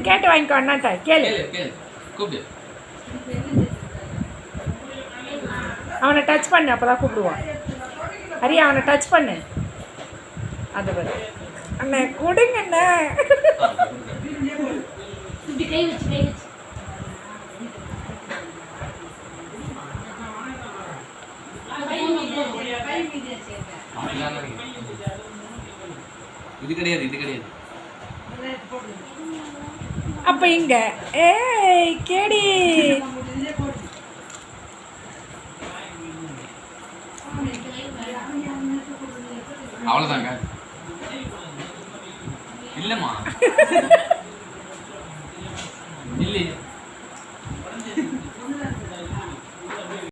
கேட்டு வாங்கிக்கோ அண்ணாட்ட கேளு. கூப்பிடு. அவனை டச் பண்ணு, அப்போதான் கூப்பிடுவான். ஹரியா அவனை டச் பண்ணு. அது பாரு அண்ணே கொடுங்க அண்ணே. இது கிடையாது, இது கிடையாது. அப்ப இங்க ஏய் கேடி அவ்வளவுதாங்க. இல்லம்மா